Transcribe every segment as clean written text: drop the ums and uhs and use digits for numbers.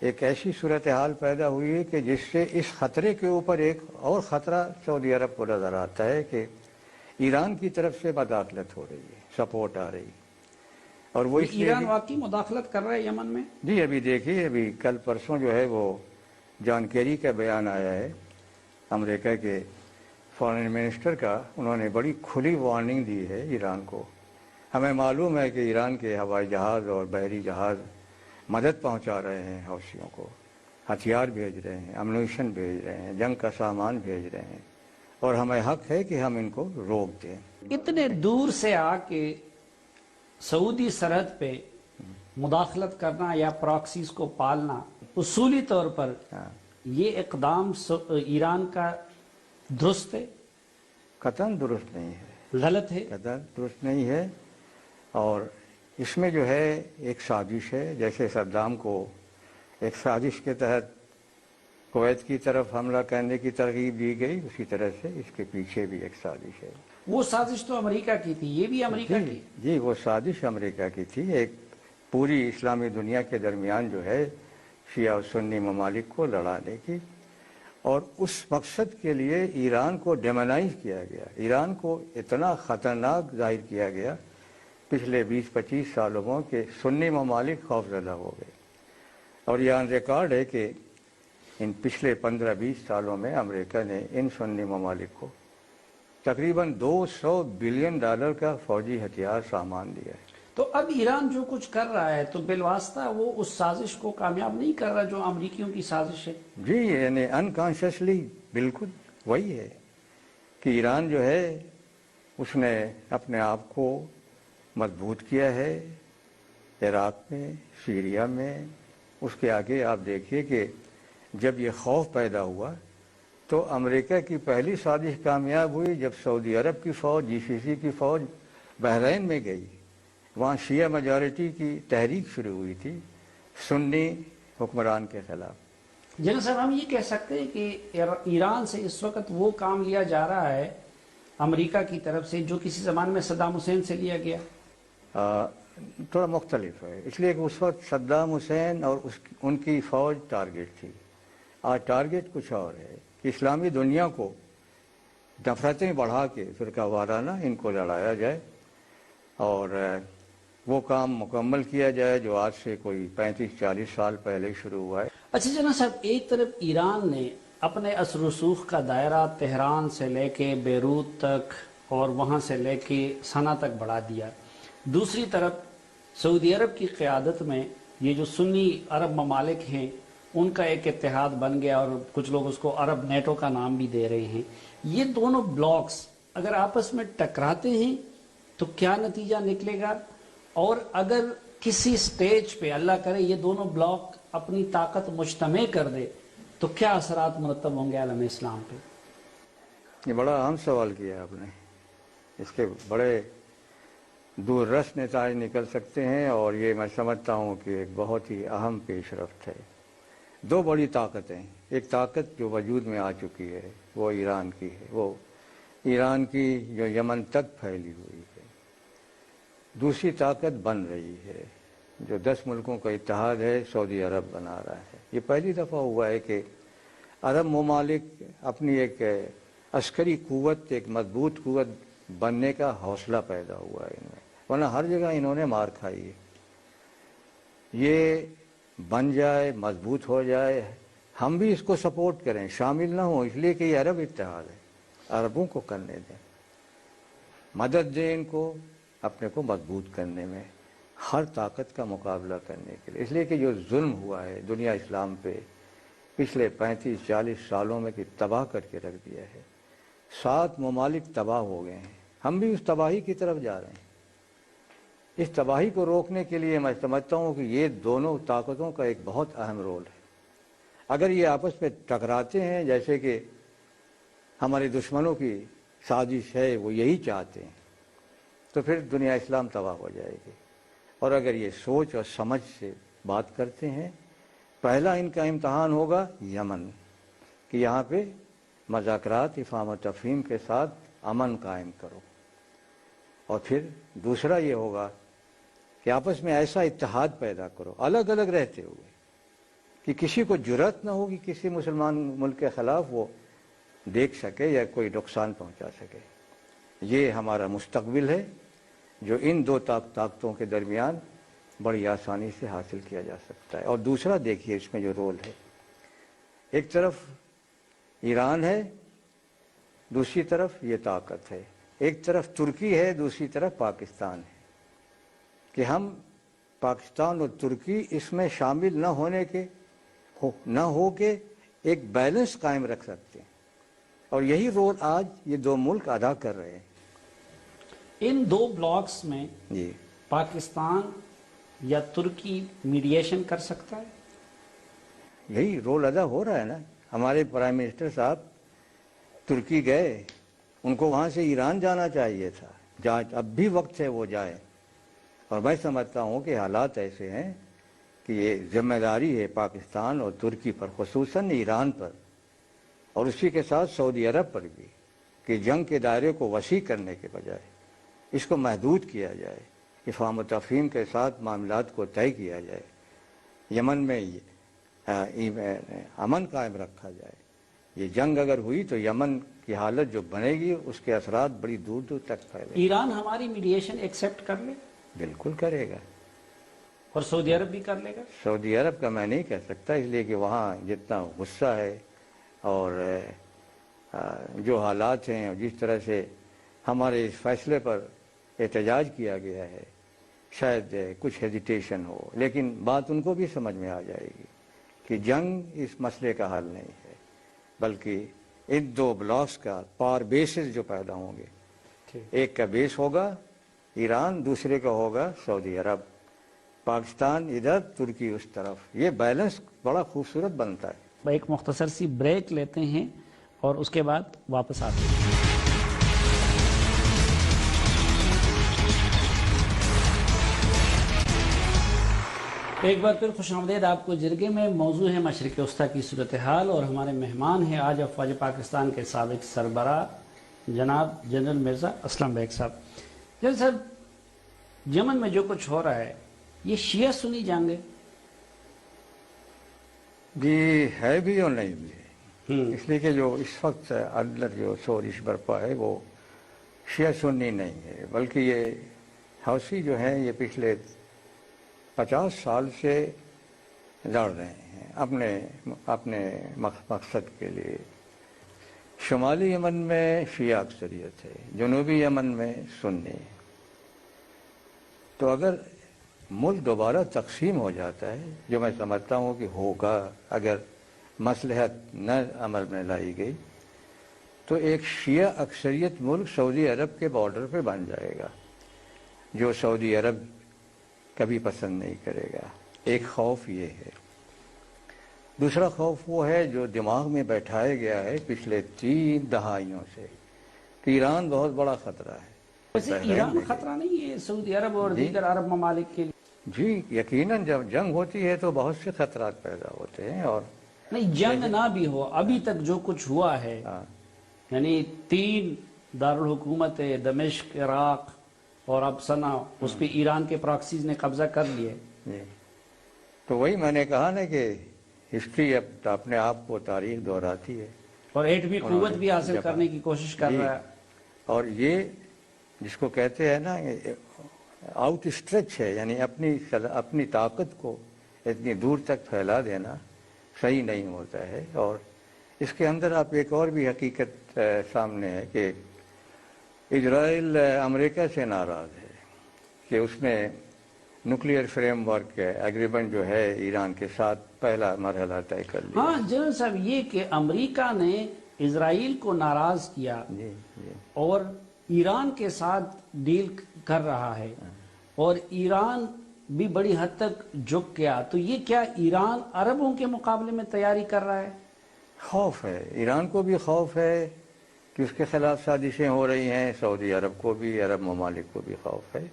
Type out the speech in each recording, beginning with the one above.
ایک ایسی صورتحال پیدا ہوئی ہے کہ جس سے اس خطرے کے اوپر ایک اور خطرہ سعودی عرب کو نظر آتا ہے کہ ایران کی طرف سے مداخلت ہو رہی ہے، سپورٹ آ رہی، اور وہ اس لیے ایران واقعی مداخلت کر رہا ہے یمن میں؟ جی ابھی دیکھیے، ابھی کل پرسوں جو ہے وہ جان کیری کا بیان آیا ہے، امریکہ کے فارن منسٹر کا. انہوں نے بڑی کھلی وارننگ دی ہے ایران کو. ہمیں معلوم ہے کہ ایران کے ہوائی جہاز اور بحری جہاز مدد پہنچا رہے ہیں حوثیوں کو، ہتھیار بھیج رہے ہیں، امنیشن بھیج رہے ہیں، جنگ کا سامان بھیج رہے ہیں، اور ہمیں حق ہے کہ ہم ان کو روک دیں. اتنے دور سے آ کے سعودی سرحد پہ مداخلت کرنا یا پراکسیز کو پالنا، اصولی طور پر یہ اقدام ایران کا درست ہے؟ قطعاً درست نہیں ہے، غلط ہے؟ قطعاً درست نہیں ہے. اور اس میں جو ہے ایک سازش ہے، جیسے صدام کو ایک سازش کے تحت کویت کی طرف حملہ کرنے کی ترغیب دی گئی، اسی طرح سے اس کے پیچھے بھی ایک سازش ہے. وہ سازش تو امریکہ کی تھی، یہ بھی امریکہ کی؟ جی وہ سازش امریکہ کی تھی، ایک پوری اسلامی دنیا کے درمیان جو ہے شیعہ و سنی ممالک کو لڑانے کی، اور اس مقصد کے لیے ایران کو ڈیمونائز کیا گیا. ایران کو اتنا خطرناک ظاہر کیا گیا پچھلے 20-25 سالوں میں کہ سنی ممالک خوفزدہ ہو گئے. اور یہ آن ریکارڈ ہے کہ ان پچھلے 15-20 سالوں میں امریکہ نے ان سنی ممالک کو تقریباً $200 بلین کا فوجی ہتھیار سامان دیا ہے. تو اب ایران جو کچھ کر رہا ہے تو بالواسطہ وہ اس سازش کو کامیاب نہیں کر رہا جو امریکیوں کی سازش ہے؟ جی یعنی انکانشیسلی بالکل وہی ہے کہ ایران جو ہے اس نے اپنے آپ کو مضبوط کیا ہے عراق میں، سیریا میں. اس کے آگے آپ دیکھیے کہ جب یہ خوف پیدا ہوا تو امریکہ کی پہلی سازش کامیاب ہوئی جب سعودی عرب کی فوج، جی سی سی کی فوج بحرین میں گئی. وہاں شیعہ میجارٹی کی تحریک شروع ہوئی تھی سنی حکمران کے خلاف. جنرل صاحب، ہم یہ کہہ سکتے ہیں کہ ایران سے اس وقت وہ کام لیا جا رہا ہے امریکہ کی طرف سے جو کسی زمانے میں صدام حسین سے لیا گیا؟ تھوڑا مختلف ہے، اس لیے کہ اس وقت صدام حسین اور ان کی فوج ٹارگٹ تھی. آج ٹارگٹ کچھ اور ہے کہ اسلامی دنیا کو نفرتیں بڑھا کے فرقہ وارانہ ان کو لڑایا جائے اور وہ کام مکمل کیا جائے جو آج سے کوئی 35-40 سال پہلے شروع ہوا ہے. اچھا جناب صاحب، ایک طرف ایران نے اپنے اثر و رسوخ کا دائرہ تہران سے لے کے بیروت تک اور وہاں سے لے کے صنعا تک بڑھا دیا، دوسری طرف سعودی عرب کی قیادت میں یہ جو سنی عرب ممالک ہیں ان کا ایک اتحاد بن گیا، اور کچھ لوگ اس کو عرب نیٹو کا نام بھی دے رہے ہیں. یہ دونوں بلاکس اگر آپس میں ٹکراتے ہیں تو کیا نتیجہ نکلے گا؟ اور اگر کسی سٹیج پہ اللہ کرے یہ دونوں بلاک اپنی طاقت مجتمع کر دے تو کیا اثرات مرتب ہوں گے عالم اسلام پہ؟ یہ بڑا اہم سوال کیا آپ نے. اس کے بڑے دور رس نتائج نکل سکتے ہیں، اور یہ میں سمجھتا ہوں کہ ایک بہت ہی اہم پیش رفت ہے. دو بڑی طاقتیں، ایک طاقت جو وجود میں آ چکی ہے وہ ایران کی ہے، وہ ایران کی جو یمن تک پھیلی ہوئی ہے. دوسری طاقت بن رہی ہے جو 10 ملکوں کا اتحاد ہے، سعودی عرب بنا رہا ہے. یہ پہلی دفعہ ہوا ہے کہ عرب ممالک اپنی ایک عسکری قوت، ایک مضبوط قوت بننے کا حوصلہ پیدا ہوا ہے ان میں، ورنہ ہر جگہ انہوں نے مار کھائی ہے. یہ بن جائے، مضبوط ہو جائے، ہم بھی اس کو سپورٹ کریں، شامل نہ ہوں، اس لیے کہ یہ عرب اتحاد ہے. عربوں کو کرنے دیں، مدد دیں ان کو اپنے کو مضبوط کرنے میں، ہر طاقت کا مقابلہ کرنے کے لیے. اس لیے کہ جو ظلم ہوا ہے دنیا اسلام پہ پچھلے 35-40 سالوں میں کہ تباہ کر کے رکھ دیا ہے. 7 ممالک تباہ ہو گئے ہیں، ہم بھی اس تباہی کی طرف جا رہے ہیں. اس تباہی کو روکنے کے لیے میں سمجھتا ہوں کہ یہ دونوں طاقتوں کا ایک بہت اہم رول ہے. اگر یہ آپس میں ٹکراتے ہیں، جیسے کہ ہمارے دشمنوں کی سازش ہے، وہ یہی چاہتے ہیں، تو پھر دنیا اسلام تباہ ہو جائے گی. اور اگر یہ سوچ اور سمجھ سے بات کرتے ہیں، پہلا ان کا امتحان ہوگا یمن، کہ یہاں پہ مذاکرات، افہام و تفہیم کے ساتھ امن قائم کرو. اور پھر دوسرا یہ ہوگا کہ آپس میں ایسا اتحاد پیدا کرو، الگ الگ رہتے ہوئے کہ کسی کو جرأت نہ ہوگی کسی مسلمان ملک کے خلاف وہ دیکھ سکے یا کوئی نقصان پہنچا سکے. یہ ہمارا مستقبل ہے جو ان دو طاقتوں کے درمیان بڑی آسانی سے حاصل کیا جا سکتا ہے. اور دوسرا دیکھیے اس میں جو رول ہے، ایک طرف ایران ہے، دوسری طرف یہ طاقت ہے، ایک طرف ترکی ہے، دوسری طرف پاکستان ہے، کہ ہم پاکستان اور ترکی اس میں شامل نہ ہو کے ایک بیلنس قائم رکھ سکتے ہیں. اور یہی رول آج یہ دو ملک ادا کر رہے ہیں. ان دو بلاکس میں جی پاکستان یا ترکی میڈیشن کر سکتا ہے؟ یہی رول ادا ہو رہا ہے نا. ہمارے پرائم منسٹر صاحب ترکی گئے، ان کو وہاں سے ایران جانا چاہیے تھا، اب بھی وقت ہے وہ جائے. اور میں سمجھتا ہوں کہ حالات ایسے ہیں کہ یہ ذمہ داری ہے پاکستان اور ترکی پر، خصوصاً ایران پر اور اسی کے ساتھ سعودی عرب پر بھی، کہ جنگ کے دائرے کو وسیع کرنے کے بجائے اس کو محدود کیا جائے، افہام و تفہیم کے ساتھ معاملات کو طے کیا جائے، یمن میں امن قائم رکھا جائے. یہ جنگ اگر ہوئی تو یمن کی حالت جو بنے گی اس کے اثرات بڑی دور دور تک پھیلیں. ایران ہماری میڈیشن ایکسیپٹ کر لے؟ بالکل کرے گا. اور سعودی عرب بھی کر لے گا؟ سعودی عرب کا میں نہیں کہہ سکتا، اس لیے کہ وہاں جتنا غصہ ہے اور جو حالات ہیں اور جس طرح سے ہمارے اس فیصلے پر احتجاج کیا گیا ہے، شاید کچھ ہیزیٹیشن ہو، لیکن بات ان کو بھی سمجھ میں آ جائے گی کہ جنگ اس مسئلے کا حل نہیں ہے، بلکہ ان دو بلاکس کا پار بیسز جو پیدا ہوں گے، ایک کا بیس ہوگا ایران، دوسرے کا ہوگا سعودی عرب، پاکستان ادھر، ترکی اس طرف. یہ بیلنس بڑا خوبصورت بنتا ہے. ایک مختصر سی بریک لیتے ہیں اور اس کے بعد واپس آتے ہیں. ایک بار پھر خوش آمدید آپ کو جرگے میں. موضوع ہے مشرق وسطیٰ کی صورتحال اور ہمارے مہمان ہیں آج افواج پاکستان کے سابق سربراہ جناب جنرل مرزا اسلم بیگ صاحب. جنرل صاحب، یمن میں جو کچھ ہو رہا ہے یہ شیعہ سنی جنگ ہے؟ جی ہے بھی اور نہیں بھی، اس لیے کہ جو اس وقت اندر جو شورش برپا ہے وہ شیعہ سنی نہیں ہے، بلکہ یہ حوثی جو ہیں یہ پچھلے 50 سال سے لڑ رہے ہیں اپنے مقصد کے لیے. شمالی یمن میں شیعہ اکثریت ہے، جنوبی یمن میں سنی. تو اگر ملک دوبارہ تقسیم ہو جاتا ہے، جو میں سمجھتا ہوں کہ ہوگا اگر مصلحت نہ عمل میں لائی گئی، تو ایک شیعہ اکثریت ملک سعودی عرب کے بارڈر پہ بن جائے گا، جو سعودی عرب کبھی پسند نہیں کرے گا. ایک خوف یہ ہے. دوسرا خوف وہ ہے جو دماغ میں بیٹھایا گیا ہے پچھلے 3 دہائیوں سے، کہ ایران بہت بڑا خطرہ ہے. ویسے ایران خطرہ نہیں ہے سعودی عرب اور دیگر عرب ممالک کے لیے؟ جی یقیناً جب جنگ ہوتی ہے تو بہت سے خطرات پیدا ہوتے ہیں. اور نہیں، جنگ نہ بھی ہو، ابھی تک جو کچھ ہوا ہے، یعنی 3 دارالحکومت دمشق، عراق اور اب صنع، اس پہ ایران کے پراکسیز نے قبضہ کر لیے. جی تو وہی میں نے کہا نا کہ ہسٹری اب اپنے آپ کو تاریخ دہراتی ہے، اور ایٹمی قوت بھی حاصل کرنے کی کوشش کر رہا ہے. اور یہ جس کو کہتے ہیں نا آؤٹ اسٹریچ ہے، یعنی اپنی طاقت کو اتنی دور تک پھیلا دینا صحیح نہیں ہوتا ہے. اور اس کے اندر آپ ایک اور بھی حقیقت سامنے ہے کہ اسرائیل امریکہ سے ناراض ہے کہ اس نے نیوکلیئر فریم ورک ایگریمنٹ جو ہے ایران کے ساتھ پہلا مرحلہ طے کر لیا. ہاں جنرل صاحب، یہ کہ امریکہ نے اسرائیل کو ناراض کیا اور ایران کے ساتھ ڈیل کر رہا ہے، اور ایران بھی بڑی حد تک جھک گیا، تو یہ کیا ایران عربوں کے مقابلے میں تیاری کر رہا ہے؟ خوف ہے، ایران کو بھی خوف ہے کہ اس کے خلاف سازشیں ہو رہی ہیں، سعودی عرب کو بھی، عرب ممالک کو بھی خوف ہے.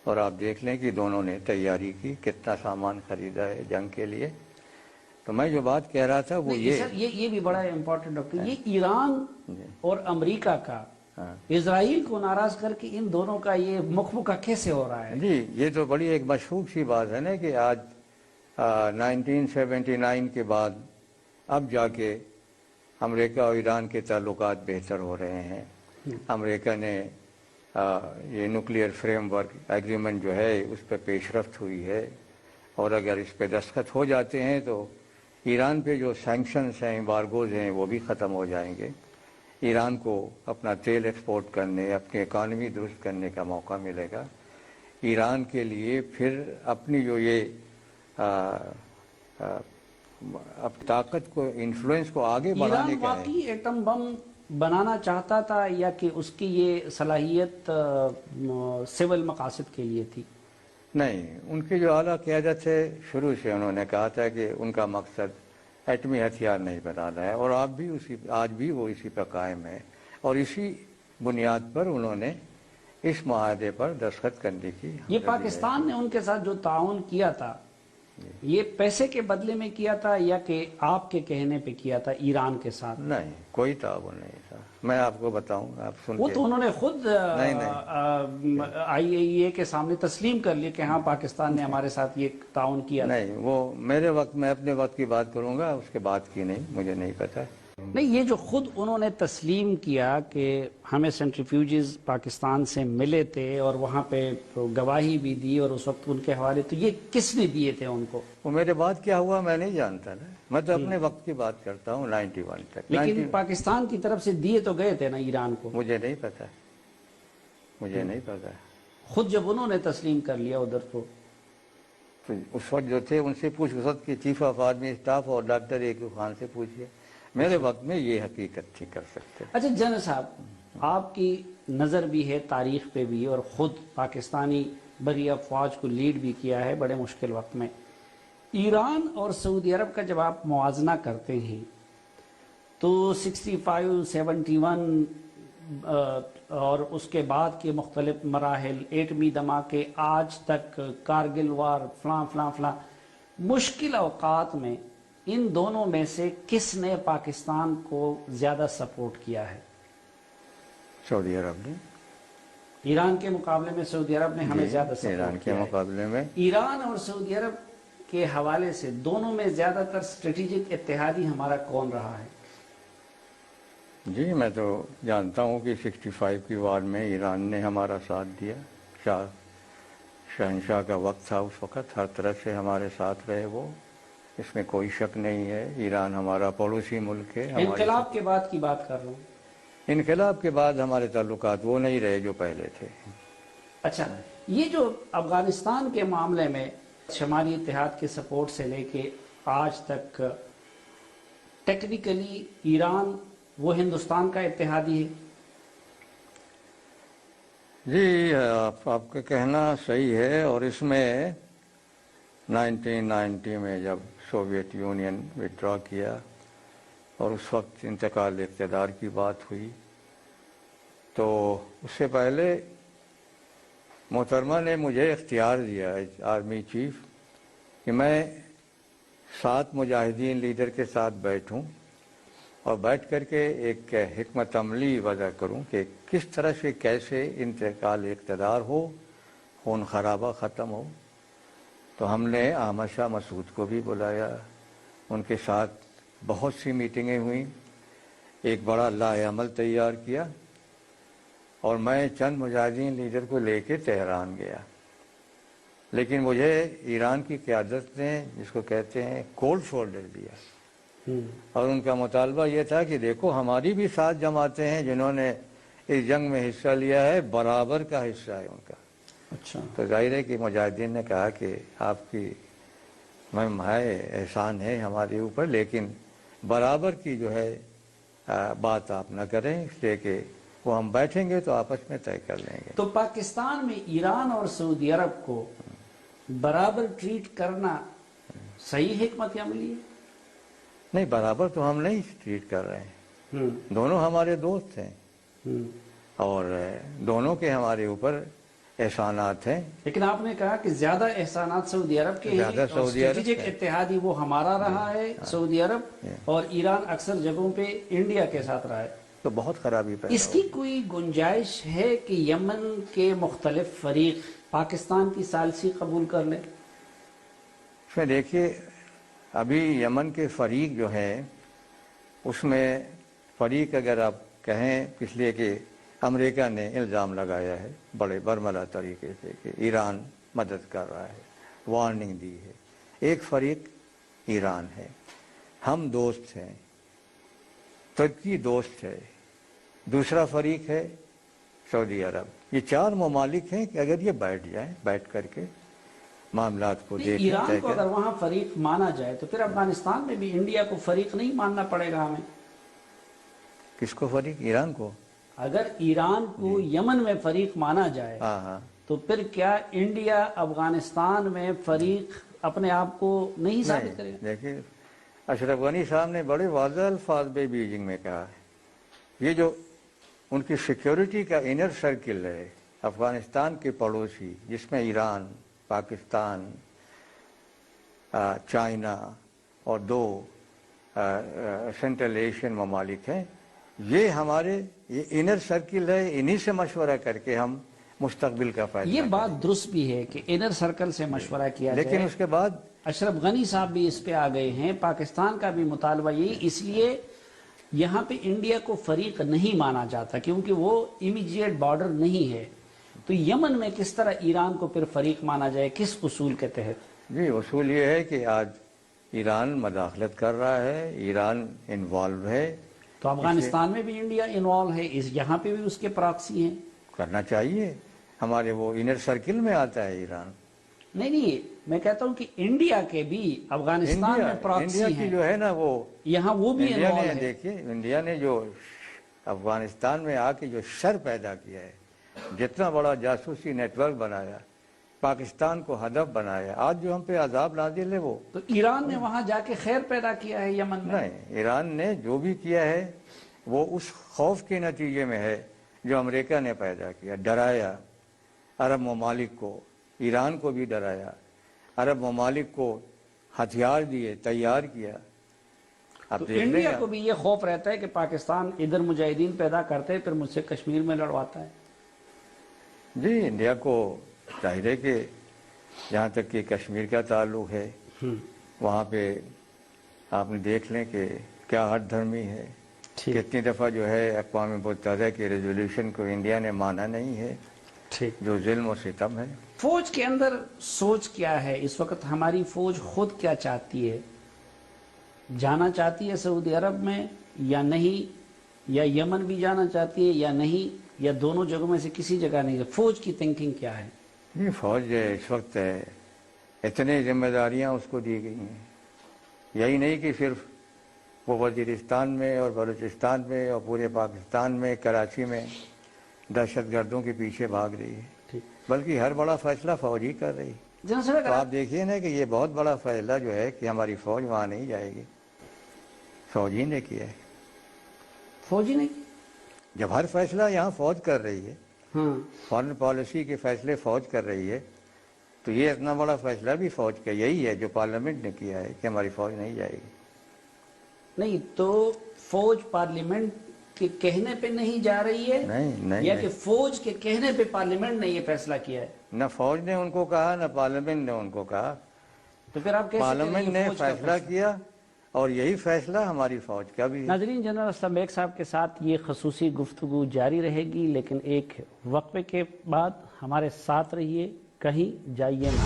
اور آپ دیکھ لیں کہ دونوں نے تیاری کی، کتنا سامان خریدا ہے جنگ کے لیے. تو میں جو بات کہہ رہا تھا وہ یہ بھی بڑا امپورٹنٹ ڈاکٹر، یہ ایران اور امریکہ کا اسرائیل کو ناراض کر کے ان دونوں کا یہ مخبوکہ کیسے ہو رہا ہے؟ جی یہ تو بڑی ایک مشہور سی بات ہے نا کہ آج 1979 کے بعد اب جا کے امریکہ اور ایران کے تعلقات بہتر ہو رہے ہیں. امریکہ نے یہ نیوکلیئر فریم ورک ایگریمنٹ جو ہے اس پہ پیش رفت ہوئی ہے، اور اگر اس پہ دستخط ہو جاتے ہیں تو ایران پہ جو سینکشنز ہیں، امبارگوز ہیں، وہ بھی ختم ہو جائیں گے. ایران کو اپنا تیل ایکسپورٹ کرنے، اپنی اکانومی درست کرنے کا موقع ملے گا. ایران کے لیے پھر اپنی جو یہ اب طاقت کو، انفلوئنس کو آگے بڑھانے ایران کا ہے. واقعی ایٹم بم بنانا چاہتا تھا یا کہ اس کی یہ صلاحیت سول مقاصد کے لیے تھی؟ نہیں، ان کی جو اعلیٰ قیادت ہے شروع سے انہوں نے کہا تھا کہ ان کا مقصد ایٹمی ہتھیار نہیں بنانا ہے، اور آج بھی وہ اسی پر قائم ہے، اور اسی بنیاد پر انہوں نے اس معاہدے پر دستخط کرنے کی. یہ پاکستان نے ان کے ساتھ جو تعاون کیا تھا یہ پیسے کے بدلے میں کیا تھا یا کہ آپ کے کہنے پہ کیا تھا ایران کے ساتھ؟ نہیں، کوئی تعاون نہیں تھا. میں آپ کو بتاؤں، آپ سن وہ کے تو انہوں نے خود IAEA کے سامنے تسلیم کر لیا کہ ہاں پاکستان نے ہمارے ساتھ یہ تعاون کیا تھا. نہیں، وہ میرے وقت، میں اپنے وقت کی بات کروں گا، اس کے بعد کی نہیں، مجھے نہیں پتا. نہیں، یہ جو خود انہوں نے تسلیم کیا کہ ہمیں سینٹریفیوجز پاکستان سے ملے تھے اور وہاں پہ گواہی بھی دی اور اس وقت ان کے حوالے، تو یہ کس نے دیے تھے ان کو؟ وہ میرے بعد کیا ہوا میں نہیں جانتا نا، میں تو اپنے وقت کی بات کرتا ہوں 91 تک. لیکن پاکستان کی طرف سے دیے تو گئے تھے نا ایران کو؟ مجھے نہیں پتا، مجھے نہیں پتا. خود جب انہوں نے تسلیم کر لیا ادھر تو اس وقت جو تھے ان سے پوچھ، اس وقت کے چیف آف آرمی اسٹاف اور ڈاکٹر ایکو خان سے پوچھئے. میرے وقت میں یہ حقیقت تھی کر سکتے. اچھا جنرل صاحب، آپ کی نظر بھی ہے تاریخ پہ بھی، اور خود پاکستانی بحریہ افواج کو لیڈ بھی کیا ہے بڑے مشکل وقت میں. ایران اور سعودی عرب کا جب آپ موازنہ کرتے ہیں تو 65، 71 اور اس کے بعد کے مختلف مراحل، ایٹمی دھماکے، آج تک کارگل وار، فلاں فلاں فلاں مشکل اوقات میں، ان دونوں میں سے کس نے پاکستان کو زیادہ سپورٹ کیا ہے؟ سعودی عرب نے. ایران کے مقابلے میں سعودی عرب نے ہمیں زیادہ سپورٹ کیا ہے. ایران کے مقابلے میں ایران اور سعودی عرب کے حوالے سے دونوں میں زیادہ تر اسٹریٹجک اتحادی ہمارا کون رہا ہے؟ جی، میں تو جانتا ہوں کہ 65 کی وار میں ایران نے ہمارا ساتھ دیا. شہنشاہ کا وقت تھا اس وقت، ہر طرف سے ہمارے ساتھ رہے وہ، اس میں کوئی شک نہیں ہے. ایران ہمارا پڑوسی ملک ہے. انقلاب کے بعد کی بات کر رہا ہوں. انقلاب کے بعد ہمارے تعلقات وہ نہیں رہے جو پہلے تھے. اچھا، یہ جو افغانستان کے معاملے میں شمالی اتحاد کے سپورٹ سے لے کے آج تک ٹیکنیکلی ایران وہ ہندوستان کا اتحادی ہے؟ جی، آپ کا کہنا صحیح ہے، اور اس میں 1990 میں جب سوویت یونین وڈرا کیا اور اس وقت انتقال اقتدار کی بات ہوئی، تو اس سے پہلے محترمہ نے مجھے اختیار دیا آرمی چیف کہ میں 7 مجاہدین لیڈر کے ساتھ بیٹھوں اور بیٹھ کر کے ایک حکمت عملی وضع کروں کہ کس طرح سے کیسے انتقال اقتدار ہو، خون خرابہ ختم ہو. تو ہم نے احمد شاہ مسعود کو بھی بلایا، ان کے ساتھ بہت سی میٹنگیں ہوئیں، ایک بڑا لائحہ عمل تیار کیا، اور میں چند مجاہدین لیڈر کو لے کے تہران گیا. لیکن مجھے ایران کی قیادت نے، جس کو کہتے ہیں، کولڈ شولڈر دیا، اور ان کا مطالبہ یہ تھا کہ دیکھو ہماری بھی 7 جماعتیں ہیں جنہوں نے اس جنگ میں حصہ لیا ہے، برابر کا حصہ ہے ان کا. اچھا، تو ظاہر ہے کہ مجاہدین نے کہا کہ آپ کی مہم ہے، احسان ہے ہمارے اوپر، لیکن برابر کی جو ہے بات آپ نہ کریں، اس لیے کہ وہ ہم بیٹھیں گے تو آپس میں طے کر لیں گے. تو پاکستان میں ایران اور سعودی عرب کو برابر ٹریٹ کرنا صحیح حکمت عملی ہے؟ نہیں، برابر تو ہم نہیں ٹریٹ کر رہے ہیں. دونوں ہمارے دوست ہیں اور دونوں کے ہمارے اوپر احسانات ہیں. لیکن آپ نے کہا کہ زیادہ احسانات سعودی عرب کے ہیں، اور اسٹریٹجک اتحادی وہ ہمارا رہا ہے سعودی عرب، اور ایران اکثر جگہوں پہ انڈیا کے ساتھ رہا ہے. تو بہت خرابی پیدا اس کی کوئی گنجائش ہے کہ یمن کے مختلف فریق پاکستان کی ثالثی قبول کر لیں؟ اس میں دیکھیے ابھی یمن کے فریق جو ہیں اس میں فریق اگر آپ کہیں اس لیے کہ امریکہ نے الزام لگایا ہے بڑے برملا طریقے سے کہ ایران مدد کر رہا ہے، وارننگ دی ہے. ایک فریق ایران ہے، ہم دوست ہیں، ترکی دوست ہے، دوسرا فریق ہے سعودی عرب. یہ 4 ممالک ہیں کہ اگر یہ بیٹھ جائیں، بیٹھ کر کے معاملات کو دیکھیں. ایران کو اگر وہاں فریق مانا جائے تو پھر افغانستان میں بھی انڈیا کو فریق نہیں ماننا پڑے گا ہمیں. کس کو فریق؟ ایران کو. اگر ایران کو یمن میں فریق مانا جائے ہاں تو پھر کیا انڈیا افغانستان میں فریق اپنے آپ کو نہیں ثابت کرے گا؟ دیکھیے اشرف غنی صاحب نے بڑے واضح الفاظ میں بیجنگ میں کہا ہے یہ جو ان کی سیکیورٹی کا انر سرکل ہے افغانستان کے پڑوسی جس میں ایران، پاکستان، چائنا اور 2 سینٹرل ایشین ممالک ہیں، یہ ہمارے یہ انر سرکل ہے، انہی سے مشورہ کر کے ہم مستقبل کا فیصلہ یہ بات درست بھی ہے کہ انر سرکل سے مشورہ کیا جائے، لیکن اس کے بعد اشرف غنی صاحب بھی اس پہ آ گئے ہیں. پاکستان کا بھی مطالبہ یہی، اس لیے یہاں پہ انڈیا کو فریق نہیں مانا جاتا کیونکہ وہ امیجیٹ بارڈر نہیں ہے. تو یمن میں کس طرح ایران کو پھر فریق مانا جائے، کس اصول کے تحت؟ جی اصول یہ ہے کہ آج ایران مداخلت کر رہا ہے، ایران انوالو ہے. تو افغانستان میں بھی انڈیا انوالو ہے، یہاں پہ بھی اس کے پراکسی ہیں. کرنا چاہیے، ہمارے وہ انر سرکل میں آتا ہے ایران. نہیں میں کہتا ہوں کہ انڈیا کے بھی افغانستان میں پراکسی انڈیا ہیں، کی جو ہے نا وہ یہاں وہ بھی انڈیا انوالو نے ہے. دیکھیے انڈیا نے جو افغانستان میں آ کے جو شر پیدا کیا ہے، جتنا بڑا جاسوسی نیٹ ورک بنایا، پاکستان کو ہدف بنایا، آج جو ہم پہ عذاب نازل ہے وہ تو ایران نے وہاں جا کے خیر پیدا کیا ہے یمن میں؟ نہیں، ایران نے جو بھی کیا ہے وہ اس خوف کے نتیجے میں ہے جو امریکہ نے پیدا کیا، ڈرایا عرب ممالک کو، ایران کو بھی ڈرایا، عرب ممالک کو ہتھیار دیے، تیار کیا. تو انڈیا کو بھی یہ خوف رہتا ہے کہ پاکستان ادھر مجاہدین پیدا کرتے ہیں پھر مجھ سے کشمیر میں لڑواتا ہے. جی انڈیا کو ظاہر ہے کہ جہاں تک کہ کشمیر کا تعلق ہے وہاں پہ آپ نے دیکھ لیں کہ کیا ہٹ دھرمی ہے، کتنی دفعہ جو ہے اقوام متحدہ کے ریزولوشن کو انڈیا نے مانا نہیں ہے، جو ظلم و ستم ہے. فوج کے اندر سوچ کیا ہے اس وقت؟ ہماری فوج خود کیا چاہتی ہے؟ جانا چاہتی ہے سعودی عرب میں یا نہیں، یا یمن بھی جانا چاہتی ہے یا نہیں، یا دونوں جگہوں میں سے کسی جگہ نہیں؟ فوج کی تھنکنگ کیا ہے؟ یہ فوج اس وقت اتنے ذمہ داریاں اس کو دی گئی ہیں، یہی نہیں کہ صرف وہ وزیرستان میں اور بلوچستان میں اور پورے پاکستان میں کراچی میں دہشت گردوں کے پیچھے بھاگ رہی ہے، بلکہ ہر بڑا فیصلہ فوج ہی کر رہی ہے. تو آپ دیکھیے نا کہ یہ بہت بڑا فیصلہ جو ہے کہ ہماری فوج وہاں نہیں جائے گی، فوج ہی نے کیا ہے. فوجی نے جب ہر فیصلہ یہاں فوج کر رہی ہے، فارن پالیسی کے فیصلے فوج کر رہی ہے، تو یہ اتنا بڑا فیصلہ بھی فوج کا یہی ہے جو پارلیمنٹ نے کیا ہے کہ ہماری فوج نہیں جائے گی. نہیں تو فوج پارلیمنٹ کے کہنے پہ نہیں جا رہی ہے نہیں یا کہ فوج کے کہنے پہ پارلیمنٹ نے یہ فیصلہ کیا ہے؟ نہ فوج نے ان کو کہا نہ پارلیمنٹ نے ان کو کہا. تو پھر آپ کیسے پارلیمنٹ نے فیصلہ کیا اور یہی فیصلہ ہماری فوج کا بھی ہے. ناظرین، جنرل اسلم بیگ صاحب کے ساتھ یہ خصوصی گفتگو جاری رہے گی، لیکن ایک وقفے کے بعد ہمارے ساتھ رہیے، کہیں جائیے نہ.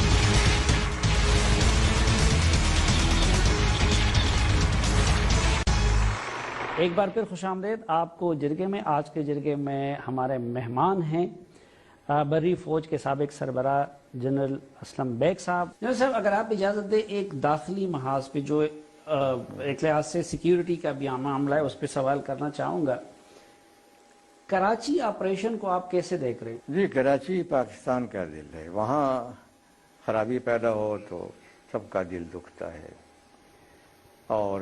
ایک بار پھر خوش آمدید آپ کو جرگے میں. آج کے جرگے میں ہمارے مہمان ہیں بری فوج کے سابق سربراہ جنرل اسلم بیگ صاحب. جنرل صاحب اگر آپ اجازت دیں، ایک داخلی محاذ پہ جو ایک لحاظ سے سیکیورٹی کا بھی معاملہ ہے اس پہ سوال کرنا چاہوں گا. کراچی آپریشن کو آپ کیسے دیکھ رہے ہیں؟ جی کراچی پاکستان کا دل ہے، وہاں خرابی پیدا ہو تو سب کا دل دکھتا ہے. اور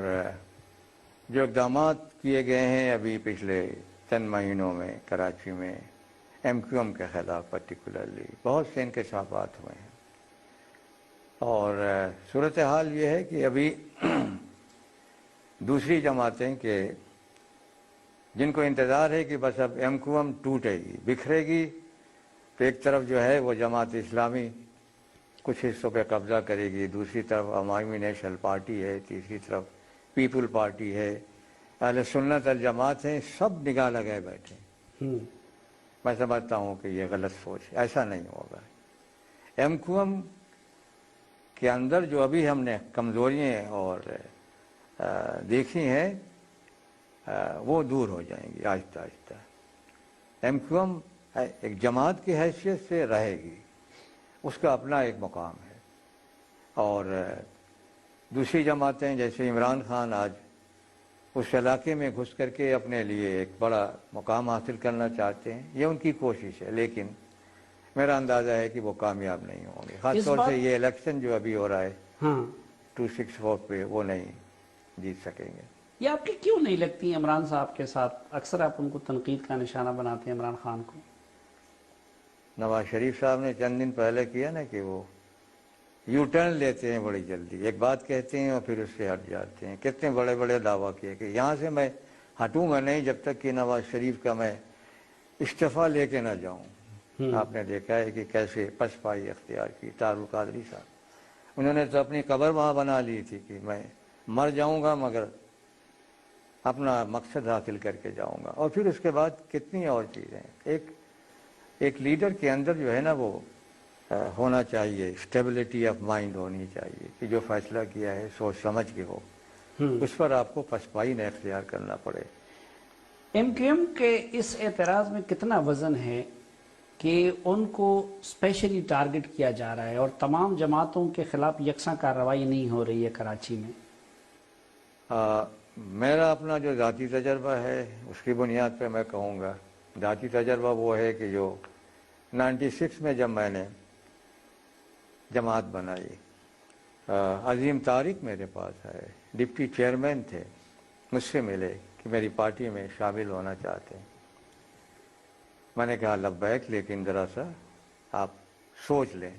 جو اقدامات کیے گئے ہیں ابھی پچھلے چند مہینوں میں کراچی میں MQM کے خلاف پرٹیکولرلی بہت سے انکشافات ہوئے ہیں، اور صورتحال یہ ہے کہ ابھی دوسری جماعتیں کہ جن کو انتظار ہے کہ بس اب MQM ٹوٹے گی، بکھرے گی، تو ایک طرف جو ہے وہ جماعت اسلامی کچھ حصوں پہ قبضہ کرے گی، دوسری طرف عوامی نیشنل پارٹی ہے، تیسری طرف پیپل پارٹی ہے، اہل سنت الجماعت ہیں، سب نگاہ لگائے بیٹھے ہیں۔ میں سمجھتا ہوں کہ یہ غلط سوچ ہے، ایسا نہیں ہوگا۔ ایم کیو ایم کے اندر جو ابھی ہم نے کمزوریاں اور دیکھی ہیں وہ دور ہو جائیں گی آہستہ آہستہ۔ ایم کیو ایم ایک جماعت کی حیثیت سے رہے گی، اس کا اپنا ایک مقام ہے، اور دوسری جماعتیں جیسے عمران خان آج اس علاقے میں گھس کر کے اپنے لیے ایک بڑا مقام حاصل کرنا چاہتے ہیں، یہ ان کی کوشش ہے، لیکن میرا اندازہ ہے کہ وہ کامیاب نہیں ہوں گے، خاص طور سے یہ الیکشن جو ابھی ہو رہا ہے 264 پہ وہ نہیں جیت سکیں گے۔ یہ آپ کی کیوں نہیں لگتی عمران صاحب کے ساتھ؟ اکثر آپ ان کو تنقید کا نشانہ بناتے ہیں، عمران خان کو۔ نواز شریف صاحب نے چند دن پہلے کیا نا کہ وہ یو ٹرن لیتے ہیں بڑی جلدی، ایک بات کہتے ہیں اور پھر اس سے ہٹ جاتے ہیں۔ کتنے بڑے بڑے دعویٰ کیے کہ یہاں سے میں ہٹوں گا نہیں جب تک کہ نواز شریف کا میں استعفیٰ لے کے نہ جاؤں۔ آپ نے دیکھا ہے کہ کیسے پسپائی اختیار کی طارق صاحب، انہوں نے تو اپنی قبر وہاں بنا لی تھی کہ میں مر جاؤں گا مگر اپنا مقصد حاصل کر کے جاؤں گا۔ اور پھر اس کے بعد کتنی اور چیزیں، ایک لیڈر کے اندر جو ہے نا وہ ہونا چاہیے، اسٹیبلٹی آف مائنڈ ہونی چاہیے کہ جو فیصلہ کیا ہے سوچ سمجھ کے ہو، اس پر آپ کو پسپائی نہ اختیار کرنا پڑے۔ ایم کیو ایم کے اس اعتراض میں کتنا وزن ہے کہ ان کو اسپیشلی ٹارگٹ کیا جا رہا ہے اور تمام جماعتوں کے خلاف یکساں کارروائی نہیں ہو رہی ہے کراچی میں؟ میرا اپنا جو ذاتی تجربہ ہے اس کی بنیاد پہ میں کہوں گا، ذاتی تجربہ وہ ہے کہ جو 96 میں جب میں نے جماعت بنائی، عظیم طارق میرے پاس آئے، ڈپٹی چیئرمین تھے، مجھ سے ملے کہ میری پارٹی میں شامل ہونا چاہتے ہیں۔ میں نے کہا لبیک، لیکن ذرا سا آپ سوچ لیں۔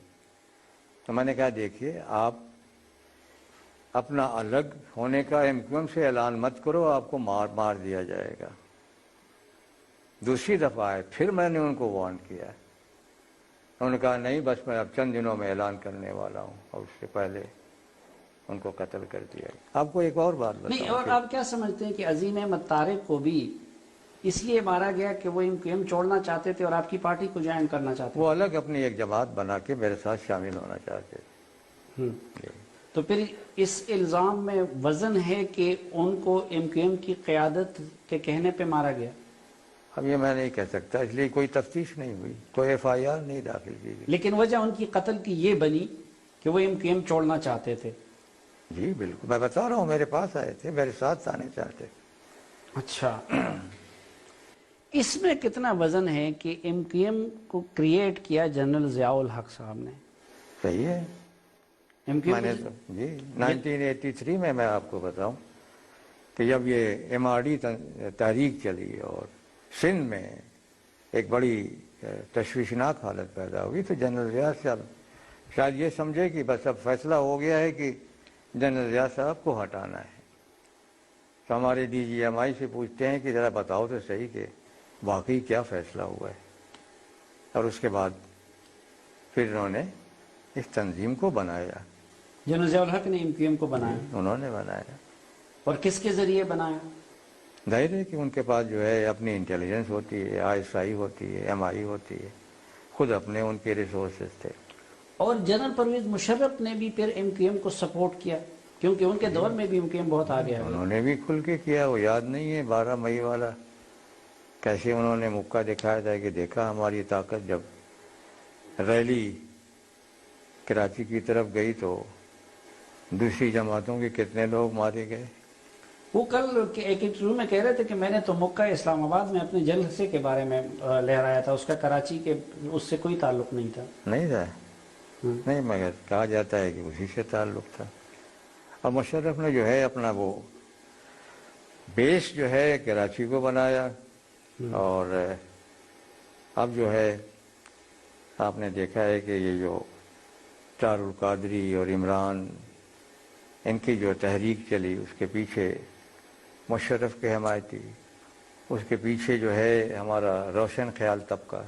تو میں نے کہا دیکھیے، آپ اپنا الگ ہونے کا ایم کیو ایم سے اعلان مت کرو، آپ کو مار دیا جائے گا۔ دوسری دفعہ آئے، پھر میں نے ان کو وارن کیا، انہوں نے کہا نہیں بس میں اب چند دنوں میں اعلان کرنے والا ہوں، اور اس سے پہلے ان کو قتل کر دیا۔ آپ کو ایک اور بات نہیں، بتاؤں اور آپ کیا سمجھتے ہیں کہ عظیم احمد طارق کو بھی اس لیے مارا گیا کہ وہ ایم کیو ایم چھوڑنا چاہتے تھے اور آپ کی پارٹی کو جوائن کرنا چاہتے تھے؟ وہ الگ اپنی ایک جماعت بنا کے میرے ساتھ شامل ہونا چاہتے تھے۔ تو پھر اس الزام میں وزن ہے کہ ان کو ایم کیو ایم کی قیادت کے کہنے پہ مارا گیا؟ اب یہ میں نہیں کہہ سکتا، اس لیے کوئی تفتیش نہیں ہوئی، کوئی ایف آئی آر نہیں داخل کی گئی۔ لیکن وجہ ان کی قتل کی یہ بنی کہ وہ ایم کیو ایم چھوڑنا چاہتے تھے؟ جی بالکل، میں بتا رہا ہوں، میرے پاس آئے تھے، میرے ساتھ آنے چاہتے تھے۔ اچھا، اس میں کتنا وزن ہے کہ ایم کیو ایم کو کریٹ کیا جنرل ضیاء الحق صاحب نے؟ صحیح ہے، ایم کیو میں نے جی 1983 میں آپ کو بتاؤں کہ جب یہ ایم آر ڈی تحریک چلی اور سندھ میں ایک بڑی تشویشناک حالت پیدا ہوئی، تو جنرل ضیاء صاحب شاید یہ سمجھے کہ بس اب فیصلہ ہو گیا ہے کہ جنرل ضیاء صاحب کو ہٹانا ہے۔ تو ہمارے ڈی جی ایم آئی سے پوچھتے ہیں کہ ذرا بتاؤ تو صحیح کہ واقعی کیا فیصلہ ہوا ہے، اور اس کے بعد پھر انہوں نے اس تنظیم کو بنایا۔ جنرل ضیاء الحق نے ایم کیو ایم کو بنایا؟ انہوں نے بنایا۔ اور کس کے ذریعے بنایا؟ ظاہر ہے کہ ان کے پاس جو ہے اپنی انٹیلیجنس ہوتی ہے، آئی ایس آئی ہوتی ہے، ایم آئی ہوتی ہے، خود اپنے ان کے ریسورسز تھے۔ اور جنرل پرویز مشرف نے بھی پھر ایم کیو ایم کو سپورٹ کیا، کیونکہ ان کے دور میں بھی ایم کیو ایم بہت آگے آ گیا۔ انہوں نے بھی کھل کے کیا، وہ یاد نہیں ہے 12 مئی والا کیسے انہوں نے موقع دکھایا تھا کہ دیکھا ہماری طاقت، جب ریلی کراچی کی طرف گئی تو دوسری جماعتوں کے کتنے لوگ مارے گئے۔ وہ کل ایک انٹرویو میں کہہ رہے تھے کہ میں نے تو مکہ اسلام آباد میں اپنے جلسے کے بارے میں لہرایا تھا، اس کا کراچی کے اس سے کوئی تعلق نہیں تھا۔ نہیں تھا؟ نہیں، مگر کہا جاتا ہے کہ اسی سے تعلق تھا۔ اور مشرف نے جو ہے اپنا وہ بیس جو ہے کراچی کو بنایا، اور اب جو ہے آپ نے دیکھا ہے کہ یہ جو چار القادری اور عمران، ان کی جو تحریک چلی اس کے پیچھے مشرف کے حمایتی، اس کے پیچھے جو ہے ہمارا روشن خیال طبقہ،